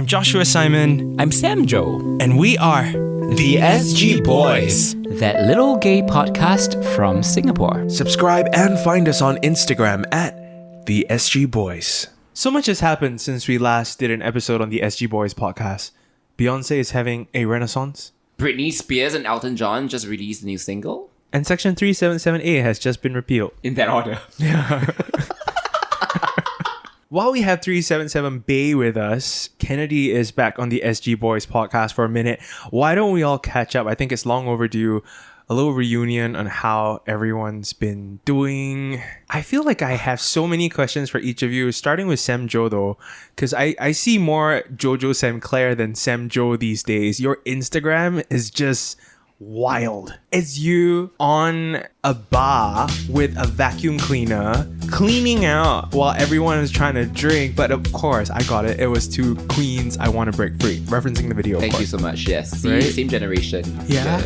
I'm Joshua Simon. I'm Sam Joe. And we are the SG Boys. That little gay podcast from Singapore. Subscribe and find us on Instagram at the SG Boys. So much has happened since we last did an episode on the SG Boys podcast. Beyonce is having a renaissance. Britney Spears and Elton John just released a new single. And Section 377A has just been repealed. In that order. Yeah. While we have 377 Bay with us, Kennede is back on the SG Boys podcast for a minute. Why don't we all catch up? I think it's long overdue. A little reunion on how everyone's been doing. I feel like I have so many questions for each of you, starting with Sam Joe though, because I see more Jojo Sam Claire than Sam Joe these days. Your Instagram is just wild. It's you on a bar with a vacuum cleaner cleaning out while everyone is trying to drink, but of course I got it. It was two queens I want to break free, referencing the video. Thank you so much. Yes, Right? same generation. Yeah.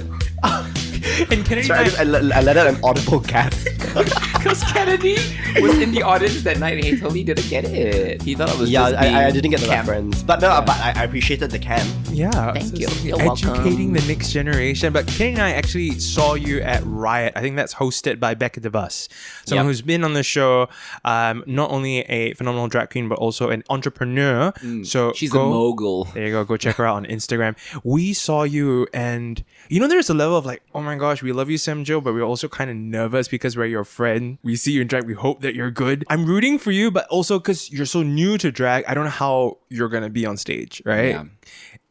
And Kennedy, Sorry, I let out an audible gasp. Because Kennedy was in the audience that night and he totally didn't get it. He thought it was Yeah, just I didn't get the camp. reference. But no, but I appreciated the cam. yeah, Thank you. You're educating welcome. the next generation. But Kennedy and I actually saw you at Riot. I think that's hosted by Becca DeVos, someone Yep. who's been on the show, not only a phenomenal drag queen but also an entrepreneur. So She's go, a mogul. There you go. Go check her out on Instagram. We saw you, and there's a level of like, oh my gosh, we love you, Sam Joe, but we're also kind of nervous because we're your friend. We see you in drag. We hope that you're good. I'm rooting for you, but also because you're so new to drag, I don't know how you're gonna be on stage, right? Yeah.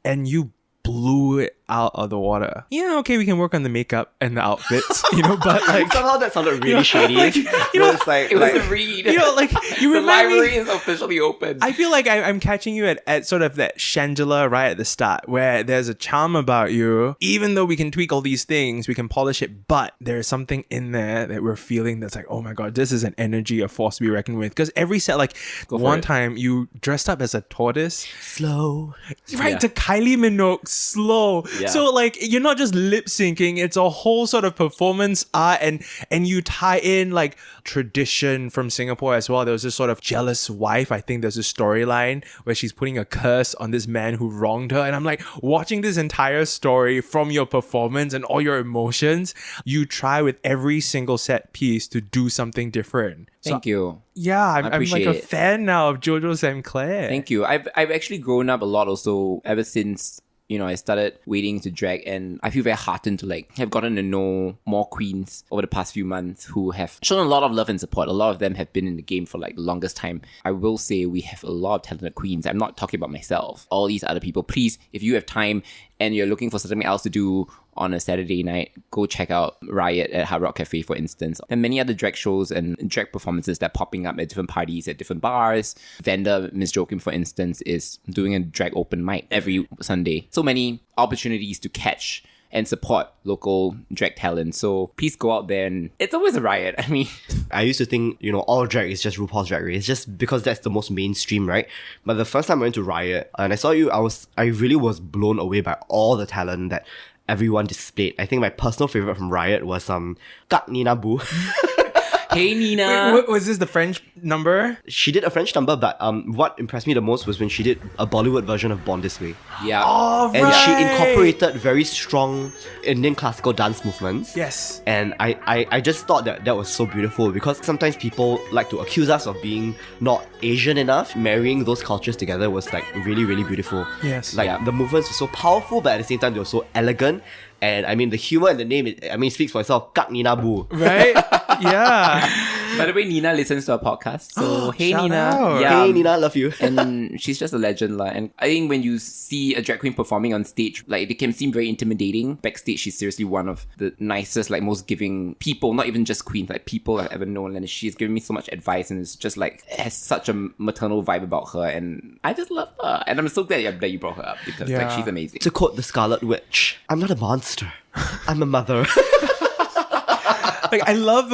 And you blew it out of the water. Yeah, okay, we can work on the makeup and the outfits, but like, Somehow that sounded really shady. It's like, It was a read. like you The remind me. library is officially open. I feel like I'm catching you at sort of that Shangela right at the start where there's a charm about you. Even though we can tweak all these things, we can polish it, but there's something in there that we're feeling that's like, oh my God, this is an energy, a force to be reckoned with. Because every set, like one time you dressed up as a tortoise. slow. Right, Yeah. to Kylie Minogue, slow. Yeah. So like you're not just lip syncing, it's a whole sort of performance art, and you tie in like tradition from Singapore as well. There was this sort of jealous wife. I think there's a storyline where she's putting a curse on this man who wronged her. And I'm like, watching this entire story from your performance and all your emotions, you try with every single set piece to do something different. Thank you. Yeah, I'm like appreciate a it. fan now of Jojo Sam Claire. Thank you. I've actually grown up a lot also ever since I started waiting to drag, and I feel very heartened to like have gotten to know more queens over the past few months who have shown a lot of love and support. A lot of them have been in the game for like the longest time. I will say we have a lot of talented queens. I'm not talking about myself. All these other people, please, if you have time and you're looking for something else to do on a Saturday night, go check out Riot at Hard Rock Cafe, for instance. There are many other drag shows and drag performances that are popping up at different parties, at different bars. Vanda, Miss Joakim, for instance, is doing a drag open mic every Sunday. So many opportunities to catch and support local drag talent. So please go out there, and it's always a riot. I mean, I used to think, all drag is just RuPaul's Drag Race, just because that's the most mainstream, right? But the first time I went to Riot and I saw you, I really was blown away by all the talent that everyone displayed. I think my personal favorite from Riot was Kak Nina Boo. hey Nina. Wait, was this the French number? She did a French number, but what impressed me the most was when she did a Bollywood version of Born This Way. Yeah. Oh, right. And she incorporated very strong Indian classical dance movements. Yes. And I just thought that was so beautiful, because sometimes people like to accuse us of being not Asian enough. Marrying those cultures together was like really, really beautiful. Yes. Like the movements were so powerful, but at the same time they were so elegant. And I mean, the humor in the name, it speaks for itself. Kak Nina Boo. Right? Yeah. By the way, Nina listens to our podcast. So hey Shout Nina. out. Yeah. Hey Nina, love you. And she's just a legend, lah. And I think when you see a drag queen performing on stage, like, it can seem very intimidating. Backstage, she's seriously one of the nicest, like, most giving people, not even just queens, like people I've ever known. And she's given me so much advice, and it's just like has such a maternal vibe about her, and I just love her. And I'm so glad that you brought her up, because like Yeah. she's amazing. To quote the Scarlet Witch, I'm not a monster. I'm a mother. Like I love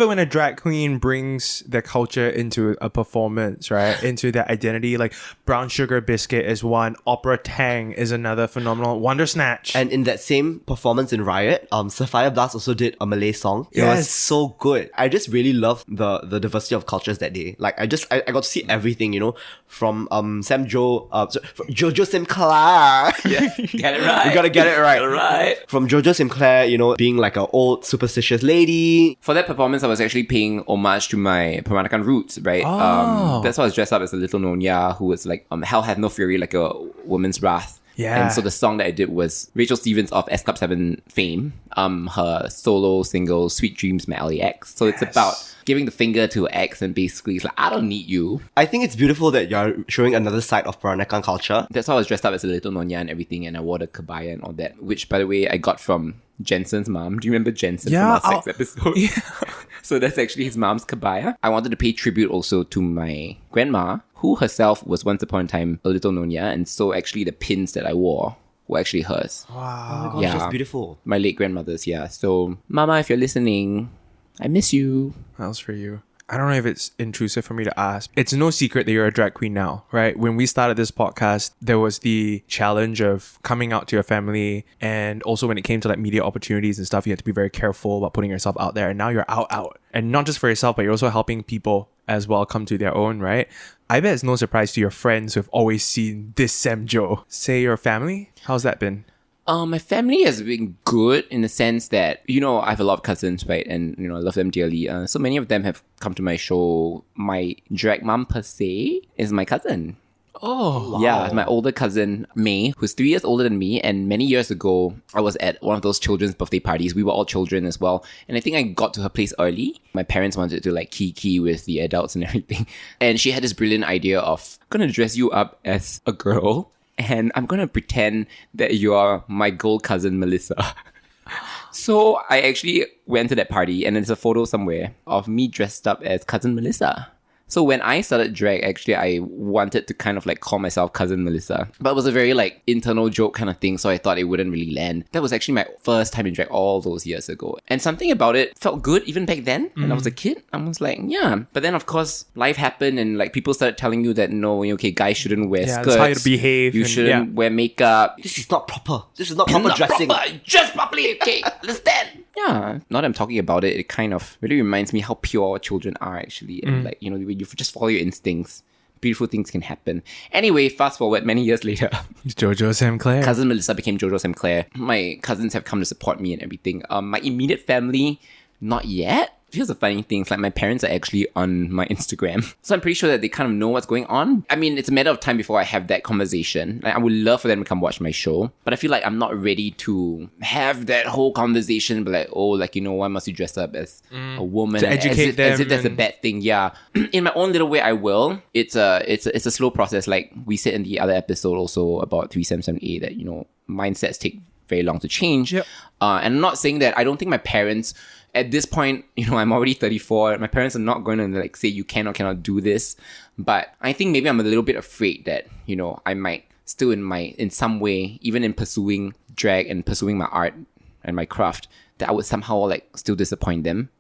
it when a drag queen brings their culture into a performance, right? Into their identity. Like Brown Sugar Biscuit is one, Opera Tang is another phenomenal, Wonder Snatch. And in that same performance in Riot, Sapphire Blast also did a Malay song. It Yes. was so good. I just really love the diversity of cultures that day. Like I got to see everything, you know, from from Jojo Sinclair. Yeah, get it right. You gotta get it right. Get it right. From Jojo Sinclair, you know, being like an old superstitious lady. For that performance, I was actually paying homage to my Peranakan roots, right? Oh. That's why I was dressed up as a little Nonya who was like, Hell Hath No Fury, like a woman's wrath. Yeah. And so the song that I did was Rachel Stevens of S Club 7 fame, her solo single Sweet Dreams, My LAX. So it's about giving the finger to X and basically it's like, I don't need you. I think it's beautiful that you're showing another side of Peranakan culture. That's why I was dressed up as a little Nonya and everything, and I wore the kabaya and all that, which, by the way, I got from Jensen's mom. Do you remember Jensen Yeah, from our sex episode? Yeah. So that's actually his mom's kabaya. I wanted to pay tribute also to my grandma, who herself was once upon a time a little Nonya, and so actually the pins that I wore were actually hers. Oh Wow. my gosh, Yeah. that's beautiful. My late grandmother's, yeah. So, Mama, if you're listening, I miss you. What else for you? I don't know if it's intrusive for me to ask. It's no secret that you're a drag queen now, right? When we started this podcast, there was the challenge of coming out to your family. And also when it came to like media opportunities and stuff, you had to be very careful about putting yourself out there. And now you're out. And not just for yourself, but you're also helping people as well come to their own, right? I bet it's no surprise to your friends who've always seen this Semjo. Say your family? How's that been? My family has been good in the sense that, you know, I have a lot of cousins, right? And, you know, I love them dearly. So many of them have come to my show. My drag mom, per se, is my cousin. Oh, Yeah, my older cousin, May, who's 3 years older than me. And many years ago, I was at one of those children's birthday parties. We were all children as well. And I think I got to her place early. My parents wanted to like kiki with the adults and everything. And she had this brilliant idea of, I'm going to dress you up as a girl. And I'm going to pretend that you are my girl cousin, Melissa. So I actually went to that party and there's a photo somewhere of me dressed up as cousin Melissa. So when I started drag, actually, I wanted to kind of like call myself Cousin Melissa. But it was a very like internal joke kind of thing, so I thought it wouldn't really land. That was actually my first time in drag all those years ago. And something about it felt good even back then when I was a kid. I was like, yeah. But then, of course, life happened and like people started telling you that no, okay, guys shouldn't wear skirts. that's how you behave. You and- shouldn't wear makeup. This is not proper. This is not proper Not dressing. proper. Dress properly, okay? Understand? Yeah. Now that I'm talking about it, it kind of really reminds me how pure children are actually. And like, you know, when you just follow your instincts, beautiful things can happen. Anyway, fast forward many years later. Jojo Sinclair. Cousin Melissa became Jojo Sinclair. My cousins have come to support me and everything. My immediate family, not yet. Here's the funny thing, like my parents are actually on my Instagram. So I'm pretty sure that they kind of know what's going on. I mean, it's a matter of time before I have that conversation. Like, I would love for them to come watch my show. But I feel like I'm not ready to have that whole conversation. But like, oh, like, you know, why must you dress up as a woman? To And educate as if them that's a and- bad thing. Yeah. In my own little way, I will. It's a slow process. Like we said in the other episode also about 377A that, you know, mindsets take very long to change. Yep. And I'm not saying that I don't think my parents, at this point, you know, I'm already 34. My parents are not going to like say you can or cannot do this. But I think maybe I'm a little bit afraid that, you know, I might still in some way, even in pursuing drag and pursuing my art and my craft, that I would somehow like still disappoint them.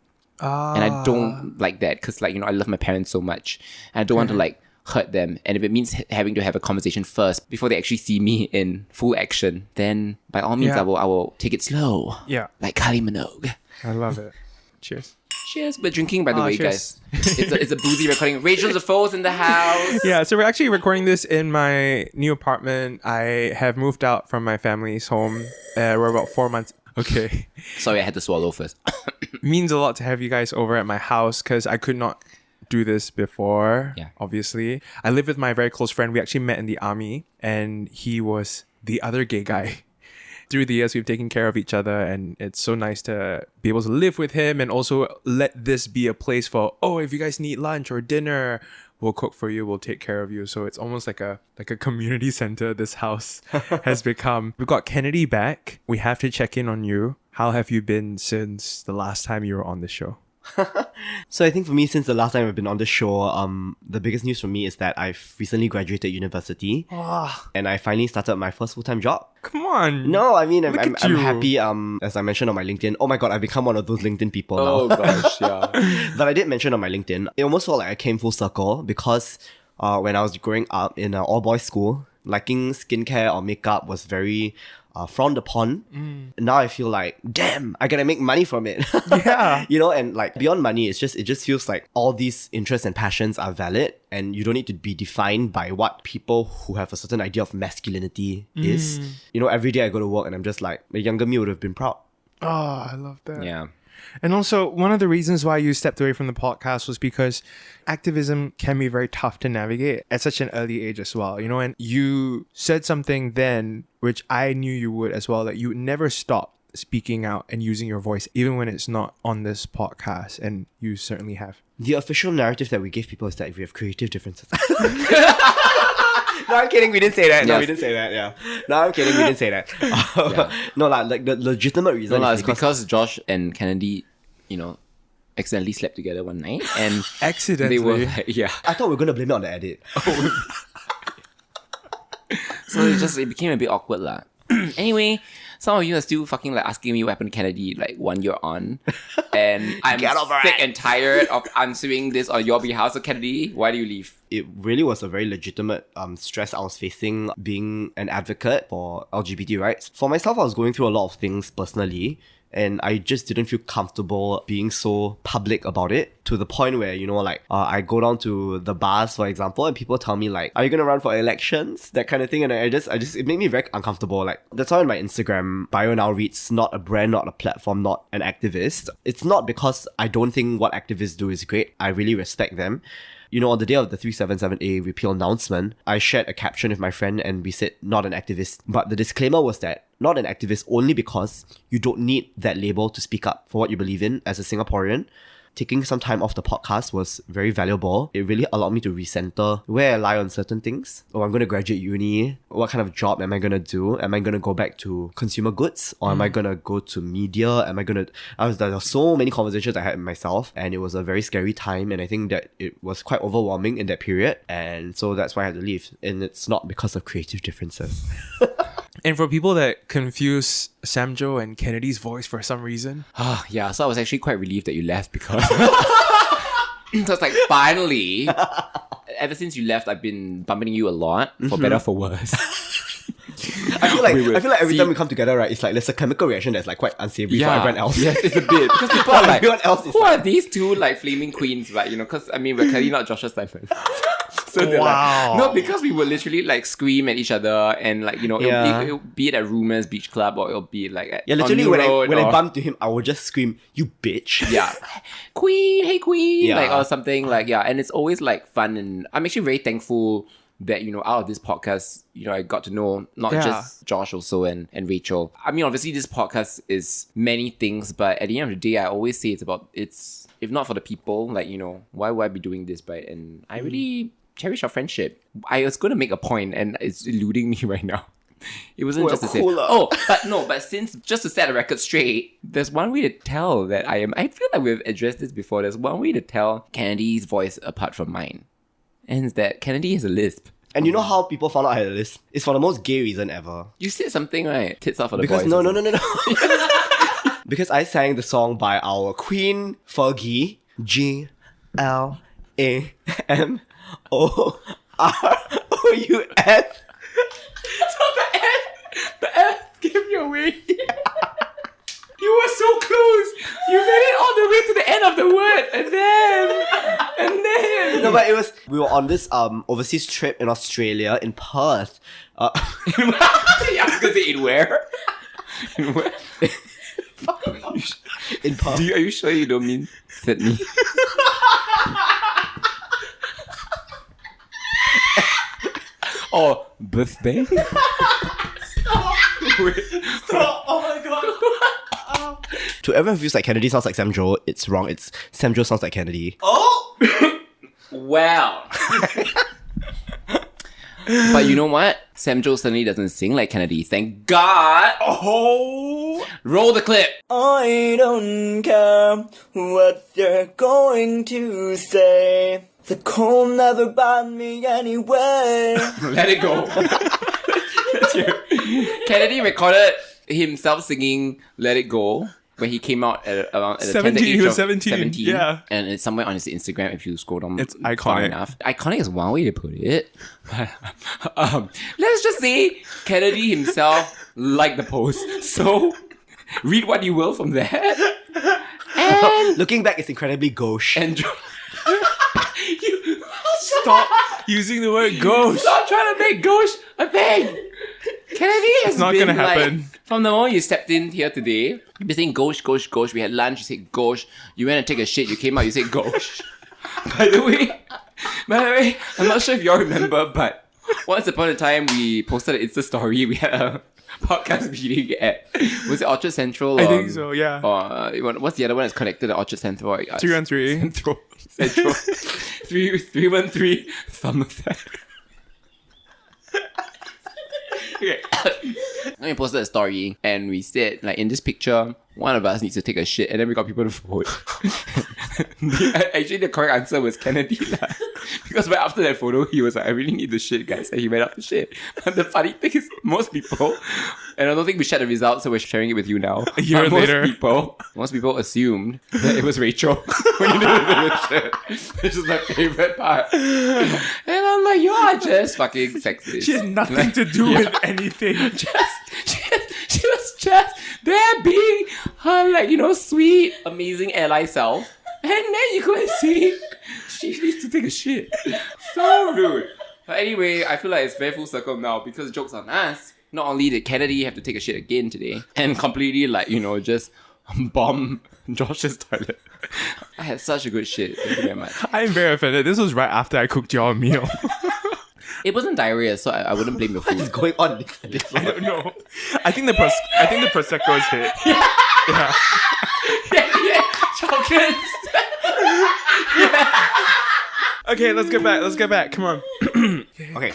And I don't like that because, like, you know, I love my parents so much. And I don't want to like hurt them. And if it means having to have a conversation first before they actually see me in full action, then by all means, Yeah. I will take it slow. Yeah. Like Kylie Minogue. I love it. Cheers. Cheers. We're drinking, by the way, cheers. guys. It's a boozy recording. Rachael De Foe's in the house. Yeah, so we're actually recording this in my new apartment. I have moved out from my family's home. We're about 4 months. Okay. Sorry, I had to swallow first. Means a lot to have you guys over at my house because I could not do this before, Yeah. obviously. I live with my very close friend. We actually met in the army and he was the other gay guy. Through the years, we've taken care of each other and it's so nice to be able to live with him and also let this be a place for, oh, if you guys need lunch or dinner, we'll cook for you, we'll take care of you. So it's almost like a community center this house has become. We've got Kennede back. We have to check in on you. How have you been since the last time you were on the show? So I think for me, since the last time I've been on the show, the biggest news for me is that I've recently graduated university and I finally started my first full-time job. Come on. No, I mean, Look I'm at you. happy, as I mentioned on my LinkedIn. Oh my god, I've become one of those LinkedIn people Oh now. gosh, yeah. But I did mention on my LinkedIn, it almost felt like I came full circle because when I was growing up in an all-boys school, liking skincare or makeup was very frowned upon. Now I feel like, damn, I gotta make money from it. Yeah. You know, and like beyond money, it just feels like all these interests and passions are valid, and you don't need to be defined by what people who have a certain idea of masculinity is. You know, every day I go to work and I'm just like, a younger me would have been proud. Oh, I love that. Yeah. And also, one of the reasons why you stepped away from the podcast was because activism can be very tough to navigate at such an early age as well, you know, and you said something then, which I knew you would as well, that you would never stop speaking out and using your voice, even when it's not on this podcast, and you certainly have. The official narrative that we give people is that we have creative differences. No, I'm kidding. We didn't say that. No, Yes. we didn't say that. Yeah. No, I'm kidding. We didn't say that. No, like the legitimate reason No, is it's because Josh and Kennedy, you know, accidentally slept together one night, and Accidentally. they were like, yeah. I thought we were going to blame it on the edit. So it became a bit awkward lah. Anyway, some of you are still fucking like asking me what happened to Kennedy like 1 year on, and I'm Get over sick it. and tired of answering this on your behalf. So Kennedy, why do you leave? It really was a very legitimate stress I was facing being an advocate for LGBT rights. For myself, I was going through a lot of things personally, and I just didn't feel comfortable being so public about it, to the point where, you know, like I go down to the bars, for example, and people tell me like, are you gonna run for elections, that kind of thing, and I just it made me very uncomfortable. Like, that's why my Instagram bio now reads, not a brand, not a platform, not an activist. It's not because I don't think what activists do is great. I really respect them. You know, on the day of the 377A repeal announcement, I shared a caption with my friend and we said, not an activist. But the disclaimer was that, not an activist only because you don't need that label to speak up for what you believe in as a Singaporean. Taking some time off the podcast was very valuable. It really allowed me to recenter where I lie on certain things. Oh, I'm going to graduate uni. What kind of job am I going to do? Am I going to go back to consumer goods? Or am I going to go to media? There were so many conversations I had with myself, and it was a very scary time. And I think that it was quite overwhelming in that period. And so that's why I had to leave. And it's not because of creative differences. And for people that confuse Samjo and Kennedy's voice for some reason, Yeah, so I was actually quite relieved that you left because so it's like, finally, ever since you left, I've been bumping you a lot, for better or for worse. I feel like would every see- time we come together, right, it's like there's a chemical reaction that's like quite unsavory for everyone else. Yes, it's a bit. Because people are like, Everyone else is who like- are these two like flaming queens, right? You know, because I mean, we're clearly not Joshua Steinman. So they're Wow. like, no, because we would literally like scream at each other, and like, you know, it'll be it at Rumors Beach Club, or it'll be like at, Yeah, literally on when New Road, I or- bumped to him, I would just scream, "You bitch!" yeah, queen, hey queen, Yeah. like, or something like, yeah. And it's always like fun, and I'm actually very thankful that, you know, out of this podcast, you know, I got to know not Yeah. just Josh also and Rachel. I mean, obviously this podcast is many things, but at the end of the day, I always say it's if not for the people, like, you know, why would I be doing this, right? And I really cherish our friendship. I was going to make a point and it's eluding me right now. It wasn't We're just to say, cooler. but since, just to set the record straight, there's one way to tell that I feel like we've addressed this before. There's one way to tell Kennedy's voice apart from mine. And it's that Kennedy has a lisp. And you know how people found out I had a list? It's for the most gay reason ever. You said something, right? Tits out for the Because boys. no. Because I sang the song by our queen Fergie, GLAMOROUS. The F gave me away. You were so close. You made it all the way to the end of the word, and then. No, but we were on this overseas trip in Australia, in Perth. Yeah, I was gonna say in where? In where? In Perth. Are you sure you don't mean Sydney? Or birthday? To everyone who feels like Kennedy sounds like Samjo, it's wrong. It's Samjo sounds like Kennedy. Well. But you know what? Samjo certainly doesn't sing like Kennedy. Thank God. oh, Roll the clip. I don't care what they're going to say. The cold never bothered me anyway. Let it go. Kennedy recorded himself singing "Let It Go" when he came out at around the 17, tender age he was of 17, yeah. And it's somewhere on his Instagram if you scroll down. It's far iconic. enough. Iconic is one way to put it. Let's just say Kennedy himself liked the post. So read what you will from that. And Looking back, it's incredibly gauche. enjoy. Stop using the word ghost. Stop trying to make gauche a thing. Kennedy has not been gonna happen. like, from the moment you stepped in here today, you've been saying gauche, gauche, gauche. We had lunch, you said gauche. You went to take a shit, you came out, you said gauche. By the way, I'm not sure if y'all remember, but once upon a time we posted an Insta story. We had a podcast meeting at, was it Orchard Central? I think so, yeah. Or what's the other one that's connected to Orchard Central? 313. Central 313 Somerset. Okay. Then we posted a story and we said, like, in this picture, one of us needs to take a shit, and then we got people to vote. Actually, the correct answer was Kennedy. Because right after that photo, he was like, I really need the shit, guys. And he went up to shit. But the funny thing is, most people, and I don't think we shared the results, so we're sharing it with you now. A year But later. Most people assumed that it was Rachel when you did the shit. Which is my favorite part. And I'm like, you are just fucking sexist. She has nothing to do with anything. She was just there being her, like, you know, sweet, amazing ally self. And then you go and see she needs to take a shit. So rude. But anyway, I feel like it's very full circle now because joke's on us. Not only did Kennedy have to take a shit again today and completely, like, you know, just bomb Josh's toilet. I had such a good shit. Thank you very much. I'm very offended. This was right after I cooked your meal. It wasn't diarrhea, so I wouldn't blame your What is food. going on in this episode? I don't know. I think the prosecco's hit. Yeah. Yeah, chocolates. Okay, let's get back. Come on. Okay.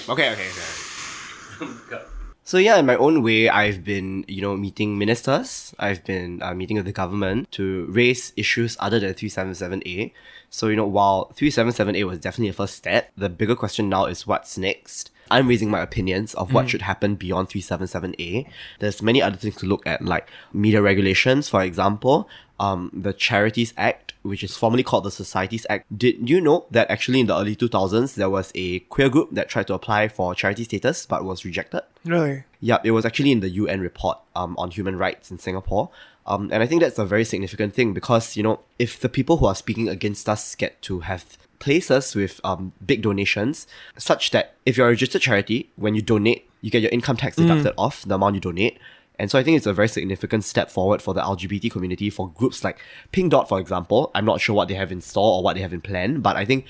So yeah, in my own way, I've been, meeting ministers. I've been meeting with the government to raise issues other than 377A. So, while 377A was definitely a first step, the bigger question now is what's next. I'm raising my opinions of what should happen beyond 377A. There's many other things to look at, like media regulations, for example, the Charities Act, which is formerly called the Societies Act. Did you know that actually in the early 2000s, there was a queer group that tried to apply for charity status but was rejected? Really? Yep, it was actually in the UN report on human rights in Singapore. And I think that's a very significant thing because, if the people who are speaking against us get to have places with big donations, such that if you're a registered charity, when you donate, you get your income tax deducted off the amount you donate. And so I think it's a very significant step forward for the LGBT community, for groups like Pink Dot, for example. I'm not sure what they have in store or what they have in plan, but I think,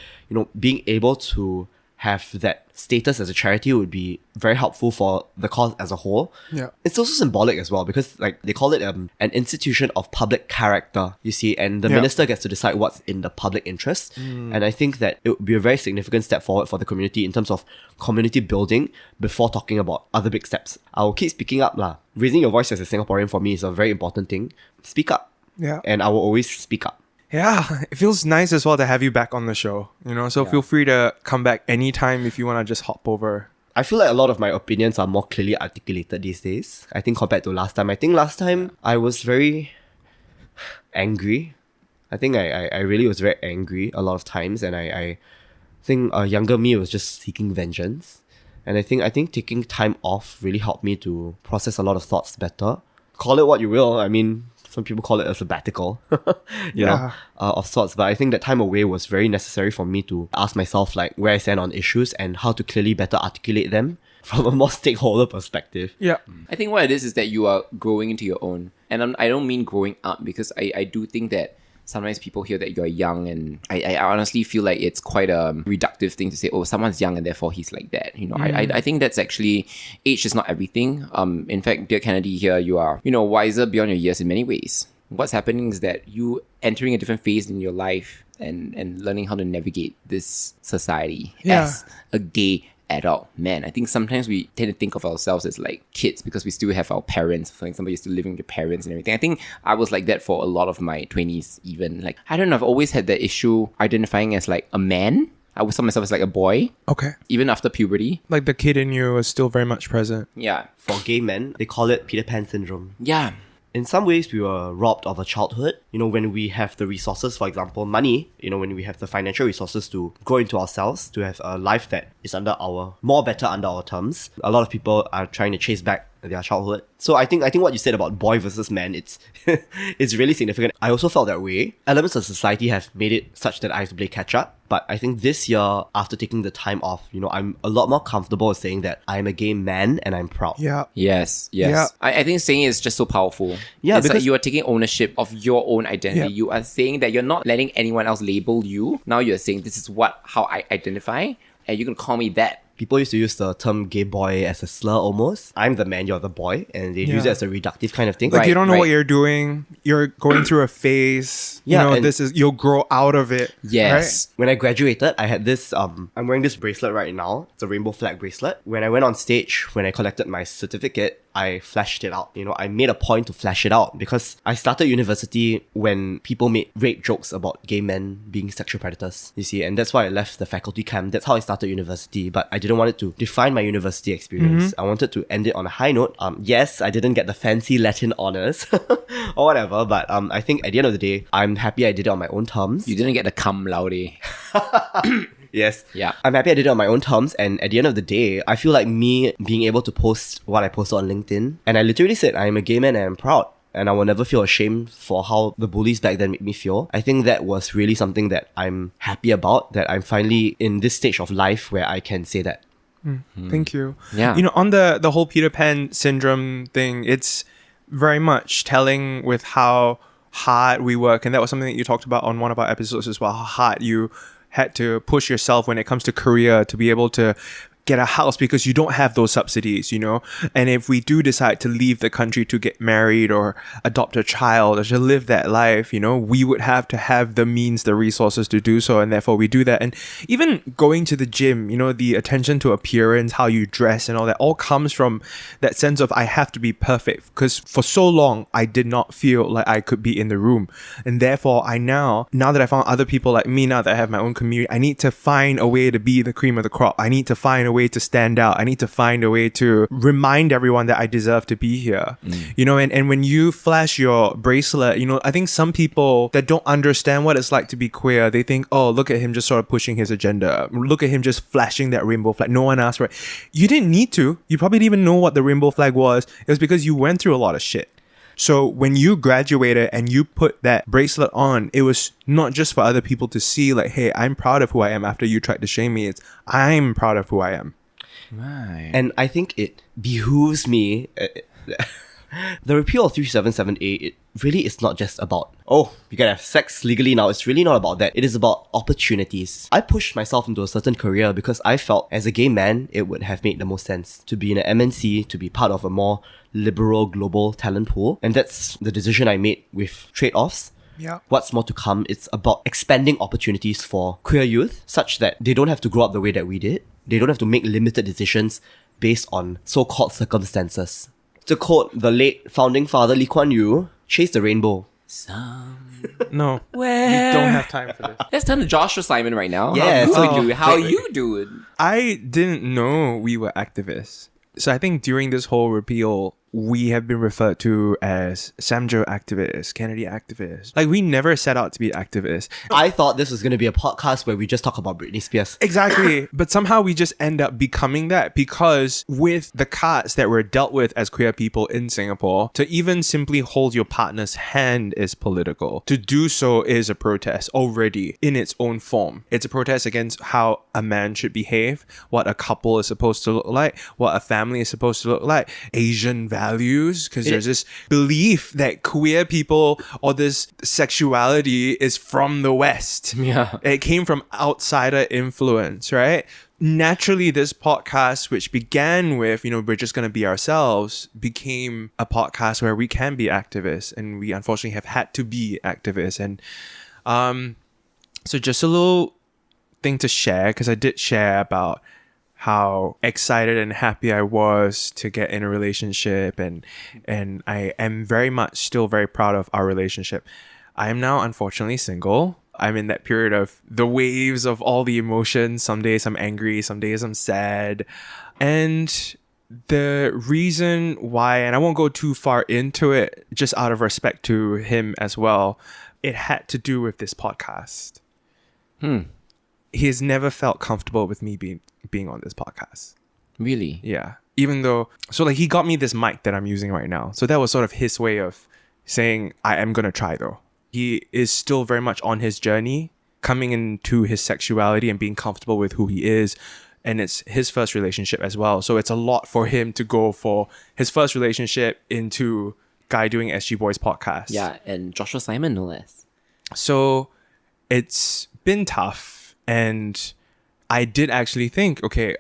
being able to have that status as a charity would be very helpful for the cause as a whole. Yeah. It's also symbolic as well because, like, they call it an institution of public character, you see, and the minister gets to decide what's in the public interest. And I think that it would be a very significant step forward for the community in terms of community building before talking about other big steps. I will keep speaking up lah. Raising your voice as a Singaporean for me is a very important thing. Speak up. Yeah. And I will always speak up. Yeah, it feels nice as well to have you back on the show, so feel free to come back anytime if you want to just hop over. I feel like a lot of my opinions are more clearly articulated these days. I think compared to last time. I think last time I was very angry. I think I really was very angry a lot of times, and I think a younger me was just seeking vengeance. And I think taking time off really helped me to process a lot of thoughts better. Call it what you will. I mean, some people call it a sabbatical, of sorts. But I think that time away was very necessary for me to ask myself, like, where I stand on issues and how to clearly better articulate them from a more stakeholder perspective. Yeah. I think what it is that you are growing into your own. And I don't mean growing up because I do think that sometimes people hear that you're young, and I honestly feel like it's quite a reductive thing to say, oh, someone's young and therefore he's like that. I think that's actually, age is not everything. In fact, dear Kennedy, here you are, wiser beyond your years in many ways. What's happening is that you entering a different phase in your life and learning how to navigate this society as a gay adult man. I think sometimes we tend to think of ourselves as like kids because we still have our parents. For example, you're still living with your parents and everything. I think I was like that for a lot of my 20s even. Like, I don't know, I've always had that issue identifying as like a man. I would saw myself as like a boy, Okay. even after puberty. Like the kid in you is still very much present. Yeah. For gay men, they call it Peter Pan syndrome. Yeah. In some ways, we were robbed of a childhood. You know, when we have the resources, for example, money, you know, when we have the financial resources to grow into ourselves, to have a life that is more better under our terms. A lot of people are trying to chase back their childhood. So I think what you said about boy versus man, it's it's really significant. I also felt that way. Elements of society have made it such that I have to play catch up. But I think this year, after taking the time off, you know, I'm a lot more comfortable with saying that I'm a gay man and I'm proud. Yeah. Yes. Yeah. I think saying it is just so powerful. Yeah, it's like because- you are taking ownership of your own identity. Yeah. You are saying that you're not letting anyone else label you. Now you're saying this is how I identify, and you can call me that. People used to use the term gay boy as a slur almost. I'm the man, you're the boy. And they use it Yeah. as a reductive kind of thing. Like Right, you don't know what right. you're doing. You're going through a phase. Yeah, You know, and- you'll grow out of it. Yes. When I graduated, I had this, I'm wearing this bracelet right now. It's a rainbow flag bracelet. When I went on stage, when I collected my certificate, I flashed it out. You know, I made a point to flash it out because I started university when people made rape jokes about gay men being sexual predators, you see, and that's why I left the faculty camp. That's how I started university, but I didn't want it to define my university experience. I wanted to end it on a high note. Yes, I didn't get the fancy Latin honors or whatever, but I think at the end of the day, I'm happy I did it on my own terms. You didn't get the cum laude. Yes. Yeah. I'm happy I did it on my own terms, and at the end of the day, I feel like me being able to post what I posted on LinkedIn, and I literally said I'm a gay man and I'm proud, and I will never feel ashamed for how the bullies back then made me feel. I think that was really something that I'm happy about, that I'm finally in this stage of life where I can say that. Thank you. Yeah. You know, on the whole Peter Pan syndrome thing, it's very much telling with how hard we work, and that was something that you talked about on one of our episodes as well. How hard you had to push yourself when it comes to career to be able to get a house because you don't have those subsidies, you know? And if we do decide to leave the country to get married or adopt a child or to live that life, you know, we would have to have the means, the resources to do so. And therefore we do that. And even going to the gym, you know, the attention to appearance, how you dress and all that all comes from that sense of I have to be perfect. Because for so long, I did not feel like I could be in the room. And therefore now that I found other people like me, now that I have my own community, I need to find a way to be the cream of the crop. I need to find a way to stand out. I need to find a way to remind everyone that I deserve to be here. You know, and when you flash your bracelet, you know, I think some people that don't understand what it's like to be queer, they think, oh, look at him just sort of pushing his agenda. Look at him just flashing that rainbow flag. No one asked for it. You didn't need to. You probably didn't even know what the rainbow flag was. It was because you went through a lot of shit. So when you graduated and you put that bracelet on, it was not just for other people to see like, hey, I'm proud of who I am after you tried to shame me. It's I'm proud of who I am. Right. And I think it behooves me. The repeal of 377A, it really is not just about, oh, you can have sex legally now. It's really not about that. It is about opportunities. I pushed myself into a certain career because I felt as a gay man, it would have made the most sense to be in an MNC, to be part of a more liberal global talent pool. And that's the decision I made with trade-offs. Yeah. What's more to come, it's about expanding opportunities for queer youth such that they don't have to grow up the way that we did. They don't have to make limited decisions based on so-called circumstances. To quote the late founding father Lee Kuan Yew, chase the rainbow. No. Where? We don't have time for this. Let's turn to Joshua Simon right now. Yes. How you doing? I didn't know we were activists. So I think during this whole repeal, we have been referred to as Samjo activists, Kennedy activists. Like, we never set out to be activists. I thought this was going to be a podcast where we just talk about Britney Spears. Exactly. But somehow we just end up becoming that because with the cards that we're dealt with as queer people in Singapore, to even simply hold your partner's hand is political. To do so is a protest already in its own form. It's a protest against how a man should behave, what a couple is supposed to look like, what a family is supposed to look like, Asian values, because there's this belief that queer people or this sexuality is from the West. Yeah. It came from outsider influence, right? Naturally, this podcast, which began with, you know, we're just going to be ourselves, became a podcast where we can be activists, and we unfortunately have had to be activists. And so just a little thing to share, because I did share about how excited and happy I was to get in a relationship, and I am very much still very proud of our relationship. I am now unfortunately single. I'm in that period of the waves of all the emotions. Some days I'm angry, some days I'm sad. And the reason why, and I won't go too far into it, just out of respect to him as well, it had to do with this podcast. He's never felt comfortable with me being on this podcast. Really? Yeah. Even though, so like he got me this mic that I'm using right now. So that was sort of his way of saying, I am going to try though. He is still very much on his journey, coming into his sexuality and being comfortable with who he is. And it's his first relationship as well. So it's a lot for him to go for his first relationship into guy doing SG Boys podcast. Yeah, and Joshua Simon, no less. So it's been tough. And I did actually think, okay,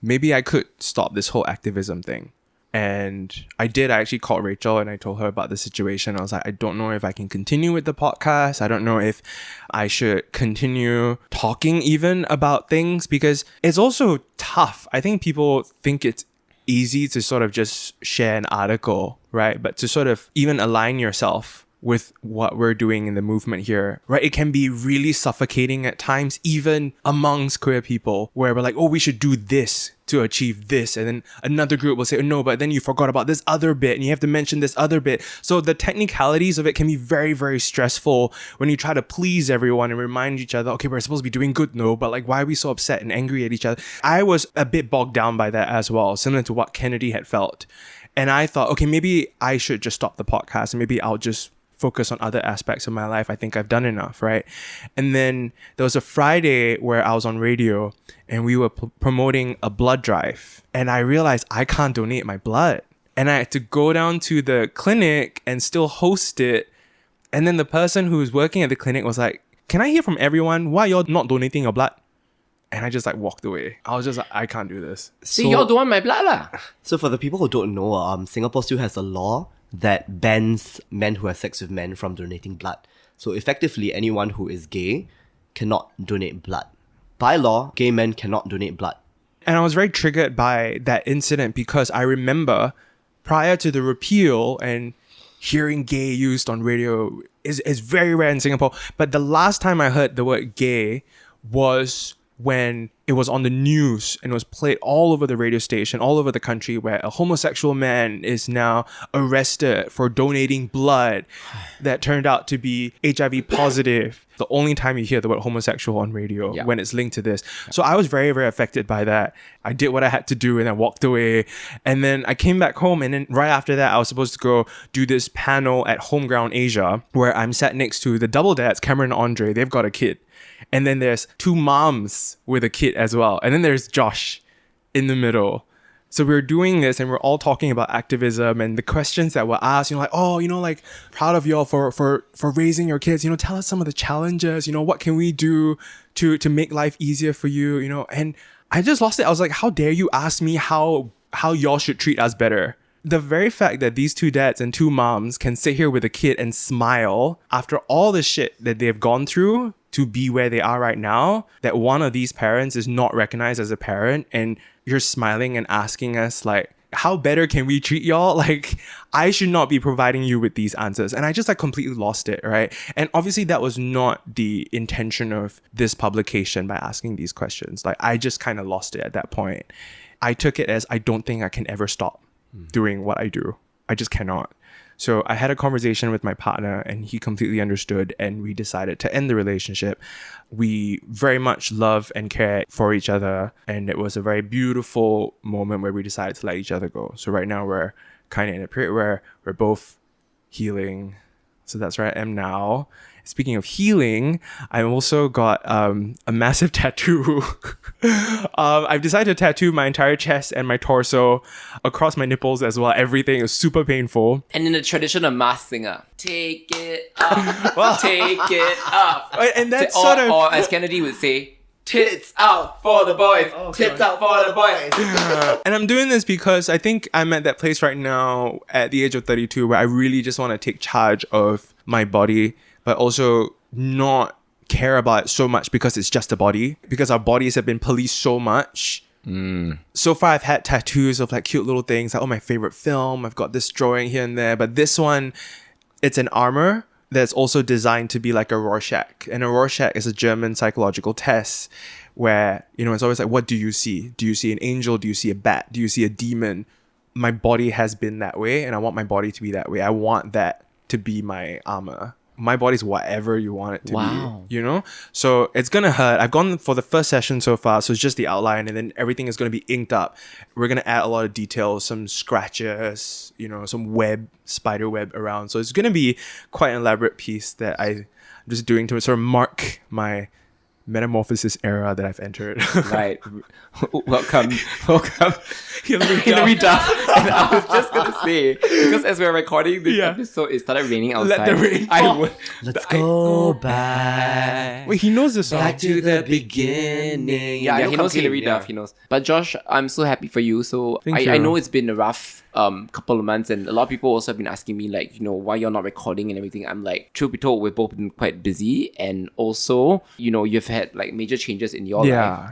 maybe I could stop this whole activism thing. And I actually called Rachel and I told her about the situation. I was like, I don't know if I can continue with the podcast. I don't know if I should continue talking even about things, because it's also tough. I think people think it's easy to sort of just share an article, right? But to sort of even align yourself with what we're doing in the movement here, right? It can be really suffocating at times, even amongst queer people, where we're like, oh, we should do this to achieve this. And then another group will say, oh, no, but then you forgot about this other bit and you have to mention this other bit. So the technicalities of it can be very, very stressful when you try to please everyone and remind each other, okay, we're supposed to be doing good, no, but like, why are we so upset and angry at each other? I was a bit bogged down by that as well, similar to what Kennedy had felt. And I thought, okay, maybe I should just stop the podcast and maybe I'll just focus on other aspects of my life. I think I've done enough, right? And then there was a Friday where I was on radio and we were promoting a blood drive, and I realized I can't donate my blood, and I had to go down to the clinic and still host it. And then the person who was working at the clinic was like, can I hear from everyone why you're not donating your blood? And I just like walked away. I was just like, I can't do this. See, y'all don't want my blood lah. So for the people who don't know, Singapore still has a law that bans men who have sex with men from donating blood. So effectively, anyone who is gay cannot donate blood. By law, gay men cannot donate blood. And I was very triggered by that incident because I remember prior to the repeal, and hearing gay used on radio is very rare in Singapore. But the last time I heard the word gay was when it was on the news and it was played all over the radio station, all over the country, where a homosexual man is now arrested for donating blood that turned out to be HIV positive. The only time you hear the word homosexual on radio, when it's linked to this. So I was very, very affected by that. I did what I had to do and I walked away. And then I came back home, and then right after that, I was supposed to go do this panel at Homeground Asia, where I'm sat next to the double dads, Cameron and Andre. They've got a kid. And then there's two moms with a kid as well. And then there's Josh in the middle. So we were doing this and we're all talking about activism and the questions that were asked, like, oh, like, proud of y'all for raising your kids, tell us some of the challenges, what can we do to make life easier for you, and I just lost it. I was like, how dare you ask me how y'all should treat us better? The very fact that these two dads and two moms can sit here with a kid and smile after all the shit that they've gone through to be where they are right now, that one of these parents is not recognized as a parent, and you're smiling and asking us, like, how better can we treat y'all? Like, I should not be providing you with these answers. And I just completely lost it, right? And obviously that was not the intention of this publication by asking these questions. Like, I just kind of lost it at that point. I took it as, I don't think I can ever stop doing what I do. I just cannot. So I had a conversation with my partner and he completely understood, and we decided to end the relationship. We very much love and care for each other, and it was a very beautiful moment where we decided to let each other go. So right now we're kind of in a period where we're both healing. So that's where I am now. Speaking of healing, I also got a massive tattoo. I've decided to tattoo my entire chest and my torso, across my nipples as well. Everything is super painful. And in the tradition of Masked Singer, take it up, take it up. And that's or as Kennedy would say, tits out for the boys, tits out for the boys. And I'm doing this because I think I'm at that place right now at the age of 32 where I really just want to take charge of my body, but also not care about it so much because it's just a body, because our bodies have been policed so much. So far I've had tattoos of like cute little things, like, oh, my favorite film, I've got this drawing here and there, but this one, it's an armor that's also designed to be like a Rorschach. And a Rorschach is a German psychological test where, you know, it's always like, what do you see? Do you see an angel? Do you see a bat? Do you see a demon? My body has been that way, and I want my body to be that way. I want that to be my armor. My body's whatever you want it to be, you know? So it's going to hurt. I've gone for the first session so far, so it's just the outline, and then everything is going to be inked up. We're going to add a lot of details, some scratches, you know, some spider web around. So it's going to be quite an elaborate piece that I'm just doing to sort of mark my Metamorphosis era that I've entered. Right. Welcome. Hilary Duff. And I was just going to say, because as we're recording this episode, it started raining outside. Let the rain fall. Let's go back. Wait, he knows the song. Back to the beginning. Yeah, he knows Hilary Duff. He knows. But Josh, I'm so happy for you. So I know it's been a rough couple of months, and a lot of people also have been asking me, like, you know, why you're not recording and everything. I'm like, truth be told, we've both been quite busy, and also, you know, you've had like major changes in your life.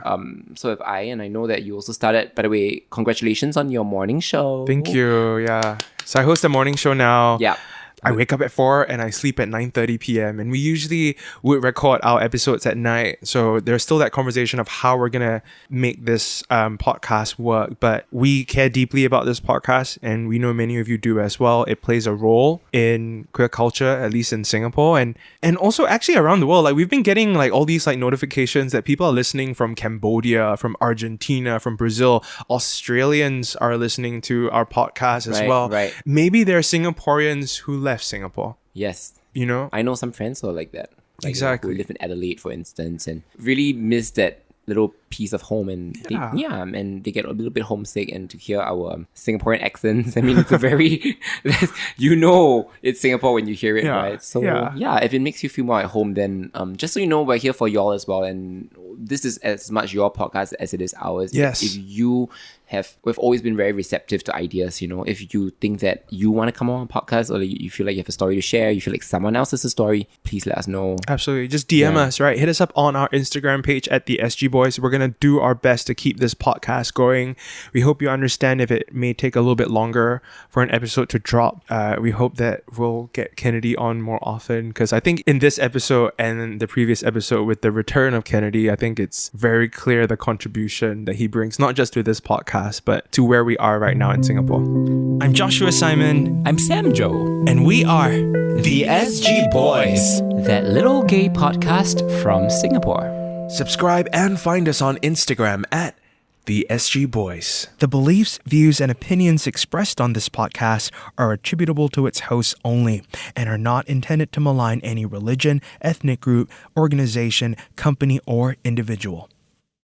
So have I, and I know that you also started. By the way, congratulations on your morning show. Thank you. Yeah. So I host a morning show now. Yeah. I wake up at 4 and I sleep at 9:30 p.m. And we usually would record our episodes at night. So there's still that conversation of how we're going to make this podcast work. But we care deeply about this podcast, and we know many of you do as well. It plays a role in queer culture, at least in Singapore, and also actually around the world. Like, we've been getting like all these like notifications that people are listening from Cambodia, from Argentina, from Brazil. Australians are listening to our podcast as well. Right. Maybe there are Singaporeans who left Singapore, Yes. you know? I know some friends who are like that. Like, Exactly. who live in Adelaide, for instance, and really miss that little piece of home, and and they get a little bit homesick, and to hear our Singaporean accents, I mean, it's a very, you know, it's Singapore when you hear it, right? So if it makes you feel more at home, then just so you know, we're here for y'all as well, and this is as much your podcast as it is ours. Yes. If you we've always been very receptive to ideas, you know. If you think that you want to come on a podcast, or you feel like you have a story to share, you feel like someone else has a story, please let us know. Absolutely. Just DM us, right? Hit us up on our Instagram page at the SG Boys. We're going to do our best to keep this podcast going. We hope you understand if it may take a little bit longer for an episode to drop. We hope that we'll get Kennede on more often, because I think in this episode and the previous episode with the return of Kennede, I think it's very clear the contribution that he brings, not just to this podcast, but to where we are right now in Singapore. I'm Joshua Simon. I'm Sam Joe. And we are The SG Boys. That little gay podcast from Singapore. Subscribe and find us on Instagram at The SG Boys. The beliefs, views, and opinions expressed on this podcast are attributable to its hosts only and are not intended to malign any religion, ethnic group, organization, company, or individual.